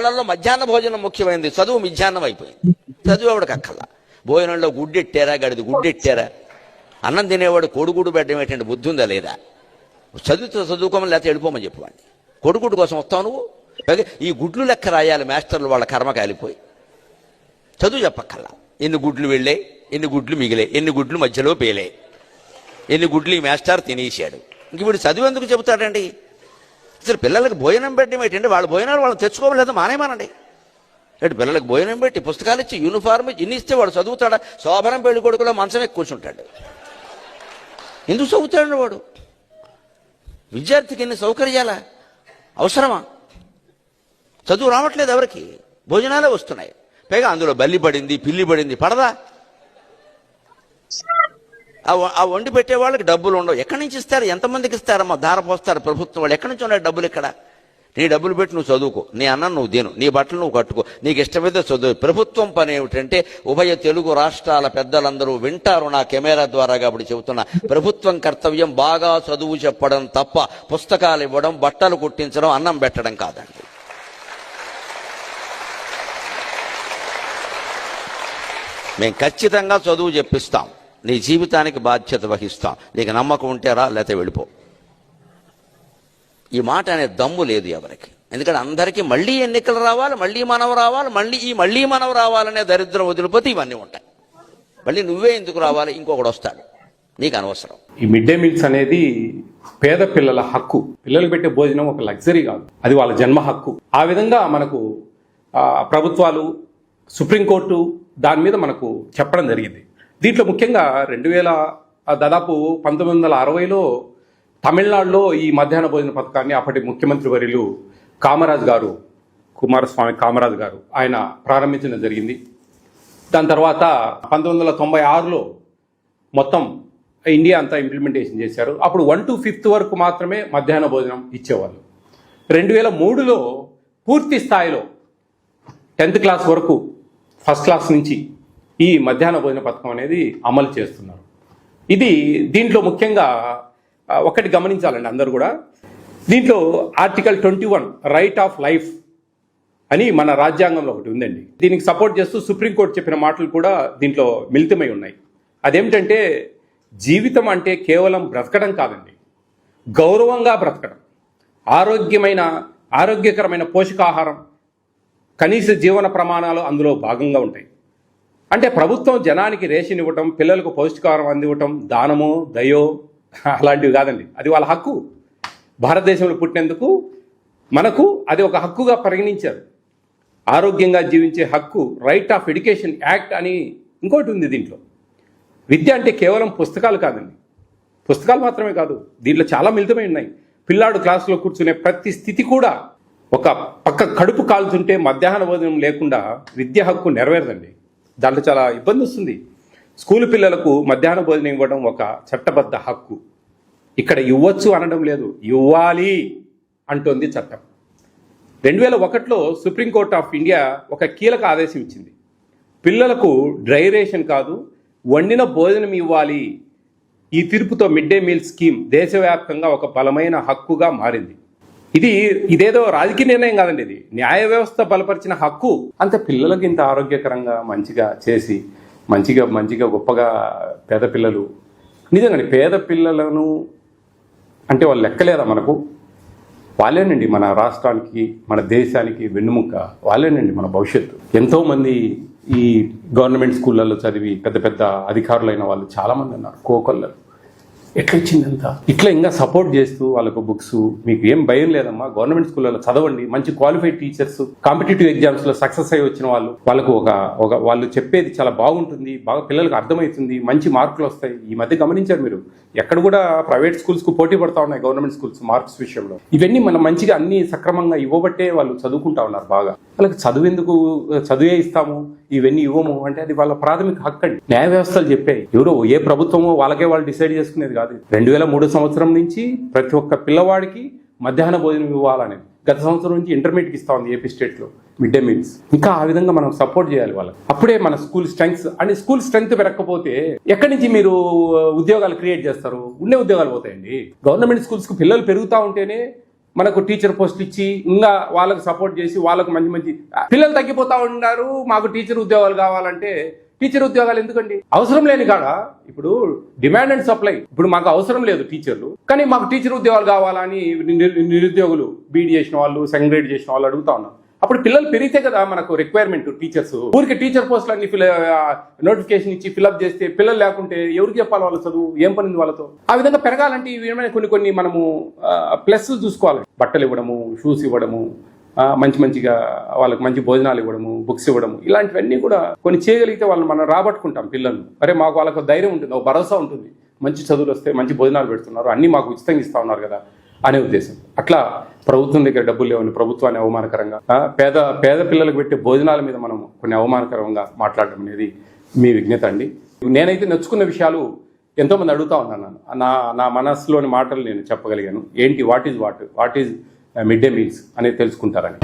బళ్ళల్లో మధ్యాహ్న భోజనం ముఖ్యమైనది, చదువు మిధ్యాహ్నం అయిపోయింది. చదువు ఎవడికి అక్కల్లా. భోజనంలో గుడ్డెట్టారా, గడిది గుడ్డెట్టారా, అన్నం తినేవాడు కోడిగుడ్డు పెట్టడం ఏంటంటే బుద్ధి ఉందా లేదా? చదువుకోమని లేకపోతే వెళ్ళిపోమని చెప్పండి. కొడుకుడు కోసం వస్తావు నువ్వు. ఈ గుడ్లు లెక్క రాయాలి మాస్టర్లు, వాళ్ళ కర్మ కాలిపోయి. చదువు చెప్పక్కల్లా. ఎన్ని గుడ్లు వెళ్ళాయి, ఎన్ని గుడ్లు మిగిలే, ఎన్ని గుడ్లు మధ్యలో పేలే, ఎన్ని గుడ్లు ఈ మాస్టర్ తినేసాడు. ఇంక వీడు చదువు ఎందుకు చెబుతాడండి? అసలు పిల్లలకు భోజనం పెట్టడం ఏంటంటే వాళ్ళ భోజనాలు వాళ్ళని తెచ్చుకోవలేదు, మానేమానండి. అంటే పిల్లలకు భోజనం పెట్టి పుస్తకాలు ఇచ్చి యూనిఫార్మ్ ఇన్ని ఇస్తే వాడు చదువుతాడా? శోభనం పెళ్లి కొడుకులో మంచం ఎక్కి కూర్చుంటాడు. ఎందుకు చదువుతాడు వాడు? విద్యార్థికి ఎన్ని సౌకర్యాలా అవసరమా? చదువు రావట్లేదు ఎవరికి, భోజనాలే వస్తున్నాయి. పైగా అందులో బల్లి పడింది, పిల్లి పడింది, పడదా? ఆ వండి పెట్టే వాళ్ళకి డబ్బులు ఉండవు. ఎక్కడి నుంచి ఇస్తారు? ఎంతమందికి ఇస్తారమ్మా? ధార పోస్తారు ప్రభుత్వం వాళ్ళు. ఎక్కడి నుంచి ఉన్నాయి డబ్బులు? ఇక్కడ నీ డబ్బులు పెట్టి నువ్వు చదువుకో, నీ అన్నం నువ్వు తిను, నీ బట్టలు నువ్వు కట్టుకో, నీకు ఇష్టమైతే చదువు. ప్రభుత్వం పని ఏమిటంటే, ఉభయ తెలుగు రాష్ట్రాల పెద్దలందరూ వింటారు నా కెమెరా ద్వారా కాబట్టి చెబుతున్నా, ప్రభుత్వం కర్తవ్యం బాగా చదువు చెప్పడం తప్ప పుస్తకాలు ఇవ్వడం, బట్టలు కుట్టించడం, అన్నం పెట్టడం కాదండి. మేము ఖచ్చితంగా చదువు చెప్పిస్తాం, నీ జీవితానికి బాధ్యత వహిస్తాం. నీకు నమ్మకం ఉంటే రా, లేకపోతే వెళ్ళిపో. ఈ మాట అనే దమ్ము లేదు ఎవరికి. ఎందుకంటే అందరికీ మళ్ళీ ఎన్నికలు రావాలి, మళ్ళీ మనవ రావాలి, మళ్ళీ మనవ రావాలనే దరిద్రం వదిలిపోతే ఇవన్నీ ఉంటాయి. మళ్ళీ నువ్వే ఎందుకు రావాలి? ఇంకొకడు వస్తాడు, నీకు అనవసరం. ఈ మిడ్ డే మీల్స్ అనేది పేద పిల్లల హక్కు. పిల్లలకు పెట్టే భోజనం ఒక లగ్జరీ కాదు, అది వాళ్ళ జన్మ హక్కు. ఆ విధంగా మనకు ప్రభుత్వాలు, సుప్రీంకోర్టు దాని మీద మనకు చెప్పడం జరిగింది. దీంట్లో ముఖ్యంగా 1960లో తమిళనాడులో ఈ మధ్యాహ్న భోజన పథకాన్ని అప్పటి ముఖ్యమంత్రి వర్యులు కుమారస్వామి కామరాజ్ గారు ఆయన ప్రారంభించడం జరిగింది. దాని తర్వాత 1996లో మొత్తం ఇండియా అంతా ఇంప్లిమెంటేషన్ చేశారు. అప్పుడు 1 to 5th వరకు మాత్రమే మధ్యాహ్న భోజనం ఇచ్చేవాళ్ళు. 2003లో పూర్తి స్థాయిలో 10th క్లాస్ వరకు, ఫస్ట్ క్లాస్ నుంచి ఈ మధ్యాహ్న భోజన పథకం అనేది అమలు చేస్తున్నారు. దీంట్లో ముఖ్యంగా ఒకటి గమనించాలండి అందరూ కూడా. దీంట్లో ఆర్టికల్ 21 రైట్ ఆఫ్ లైఫ్ అని మన రాజ్యాంగంలో ఒకటి ఉందండి. దీనికి సపోర్ట్ చేస్తూ సుప్రీంకోర్టు చెప్పిన మాటలు కూడా దీంట్లో మిళితమై ఉన్నాయి. అదేమిటంటే, జీవితం అంటే కేవలం బ్రతకడం కాదండి, గౌరవంగా బ్రతకడం, ఆరోగ్యకరమైన పోషకాహారం, కనీస జీవన ప్రమాణాలు అందులో భాగంగా ఉంటాయి. అంటే ప్రభుత్వం జనానికి రేషన్ ఇవ్వటం, పిల్లలకు పౌష్టికాహారం అందివ్వటం దానమో దయో అలాంటివి కాదండి, అది వాళ్ళ హక్కు. భారతదేశంలో పుట్టినందుకు మనకు అది ఒక హక్కుగా పరిగణించారు. ఆరోగ్యంగా జీవించే హక్కు, రైట్ ఆఫ్ ఎడ్యుకేషన్ యాక్ట్ అని ఇంకోటి ఉంది దీంట్లో. విద్య అంటే కేవలం పుస్తకాలు కాదండి, పుస్తకాలు మాత్రమే కాదు, దీంట్లో చాలా మిళితమై ఉన్నాయి. పిల్లాడు క్లాసులో కూర్చునే ప్రతి స్థితి కూడా, ఒక పక్క కడుపు కాల్చుంటే మధ్యాహ్న భోజనం లేకుండా విద్య హక్కు నెరవేరదండి. దాంట్లో చాలా ఇబ్బంది వస్తుంది. స్కూల్ పిల్లలకు మధ్యాహ్న భోజనం ఇవ్వడం ఒక చట్టబద్ధ హక్కు. ఇక్కడ ఇవ్వచ్చు అనడం లేదు, ఇవ్వాలి అంటోంది చట్టం. 2001లో సుప్రీంకోర్టు ఆఫ్ ఇండియా ఒక కీలక ఆదేశం ఇచ్చింది. పిల్లలకు డ్రై రేషన్ కాదు, వండిన భోజనం ఇవ్వాలి. ఈ తీర్పుతో మిడ్ డే మీల్ స్కీమ్ దేశవ్యాప్తంగా ఒక బలమైన హక్కుగా మారింది. ఇదేదో రాజకీయ నిర్ణయం కాదండి, ఇది న్యాయ వ్యవస్థ బలపరిచిన హక్కు. అంతే పిల్లలకి ఇంత ఆరోగ్యకరంగా మంచిగా చేసి మంచిగా గొప్పగా పేద పిల్లలు, నిజంగా పేద పిల్లలను అంటే వాళ్ళు లెక్కలేదా మనకు? వాళ్ళేనండి మన రాష్ట్రానికి, మన దేశానికి వెన్నుముక్క, వాళ్ళేనండి మన భవిష్యత్తు. ఎంతోమంది ఈ గవర్నమెంట్ స్కూళ్ళల్లో చదివి పెద్ద అధికారులైన వాళ్ళు చాలామంది ఉన్నారు, కోకొల్లలు. ఎట్లా ఇచ్చిందంతా? ఇట్లా ఇంకా సపోర్ట్ చేస్తూ వాళ్ళకు బుక్స్, మీకు ఏం భయం లేదమ్మా, గవర్నమెంట్ స్కూళ్ళలో చదవండి, మంచి క్వాలిఫైడ్ టీచర్స్, కాంపిటేటివ్ ఎగ్జామ్స్ లో సక్సెస్ అయ్యి వచ్చిన వాళ్ళకు వాళ్ళు చెప్పేది చాలా బాగుంటుంది, బాగా పిల్లలకు అర్థమవుతుంది, మంచి మార్కులు వస్తాయి. ఈ మధ్య గమనించారు మీరు, ఎక్కడ కూడా ప్రైవేట్ స్కూల్స్ కు పోటీ పడతా ఉన్నాయి గవర్నమెంట్ స్కూల్స్ మార్క్స్ విషయంలో. ఇవన్నీ మనం మంచిగా అన్ని సక్రమంగా ఇవ్వబట్టే వాళ్ళు చదువుకుంటా ఉన్నారు బాగా. వాళ్ళకి చదువే ఇస్తాము, ఇవన్నీ ఇవ్వము అంటే అది వాళ్ళ ప్రాథమిక హక్కు అండి. న్యాయ వ్యవస్థలు చెప్పాయి, ఎవరో ఏ ప్రభుత్వమో వాళ్ళకే వాళ్ళు డిసైడ్ చేసుకునేది కాదు. 2003 సంవత్సరం నుంచి ప్రతి ఒక్క పిల్లవాడికి మధ్యాహ్న భోజనం ఇవ్వాలనేది. గత సంవత్సరం నుంచి ఇంటర్మీడియట్కి ఇస్తా ఉంది ఏపీ స్టేట్లో మిడ్ డే మీల్స్. ఇంకా ఆ విధంగా మనం సపోర్ట్ చేయాలి వాళ్ళకి. అప్పుడే మన స్కూల్ స్ట్రెంగ్త్ పెరగకపోతే ఎక్కడి నుంచి మీరు ఉద్యోగాలు క్రియేట్ చేస్తారు? ఉండే ఉద్యోగాలు పోతాయండి. గవర్నమెంట్ స్కూల్స్ కు పిల్లలు పెరుగుతూ ఉంటేనే మనకు టీచర్ పోస్ట్ ఇచ్చి ఇంకా వాళ్ళకు సపోర్ట్ చేసి వాళ్ళకు మంచి మంచి పిల్లలు తగ్గిపోతా ఉన్నారు, మాకు టీచర్ ఉద్యోగాలు కావాలంటే టీచర్ ఉద్యోగాలు ఎందుకండి? అవసరం లేని కాడ ఇప్పుడు డిమాండ్ అండ్ సప్లై. ఇప్పుడు మాకు అవసరం లేదు టీచర్లు, కానీ మాకు టీచర్ ఉద్యోగాలు కావాలని నిరుద్యోగులు బీడీ చేసిన వాళ్ళు, సెకండ్ గ్రేడ్ చేసిన వాళ్ళు అడుగుతా ఉన్నారు. అప్పుడు పిల్లలు పెరిగితే కదా మనకు రిక్వైర్మెంట్ టీచర్స్. ఊరికి టీచర్ పోస్టులు అన్ని నోటిఫికేషన్ ఇచ్చి ఫిల్అప్ చేస్తే పిల్లలు లేకుంటే ఎవరికి చెప్పాలి వాళ్ళ చదువు? ఏం పనింది వాళ్ళతో? ఆ విధంగా పెరగాలంటే ఇవి కొన్ని మనము ప్లస్ చూసుకోవాలి. బట్టలు ఇవ్వడము, షూస్ ఇవ్వడము, మంచి మంచిగా వాళ్ళకి మంచి భోజనాలు ఇవ్వడము, బుక్స్ ఇవ్వడము, ఇలాంటివన్నీ కూడా కొన్ని చేయగలిగితే వాళ్ళు మనం రాబట్టుకుంటాం పిల్లల్ని. అరే మాకు వాళ్ళకు ధైర్యం ఉంటుంది, ఒక భరోసా ఉంటుంది, మంచి చదువులు వస్తే మంచి భోజనాలు పెడుతున్నారు, అన్నీ మాకు ఉచితంగా ఇస్తా ఉన్నారు కదా అనే ఉద్దేశం. అట్లా ప్రభుత్వం దగ్గర డబ్బులు లేవని ప్రభుత్వాన్ని అవమానకరంగా, పేద పిల్లలకు పెట్టే భోజనాల మీద మనం కొన్ని అవమానకరంగా మాట్లాడడం అనేది మీ విజ్ఞత అండి. నేనైతే నచ్చుకున్న విషయాలు ఎంతోమంది అడుగుతా ఉన్నాను. నా మనస్సులోని మాటలు నేను చెప్పగలిగాను. ఏంటి what is mid day meals అనేది తెలుసుకుంటారని.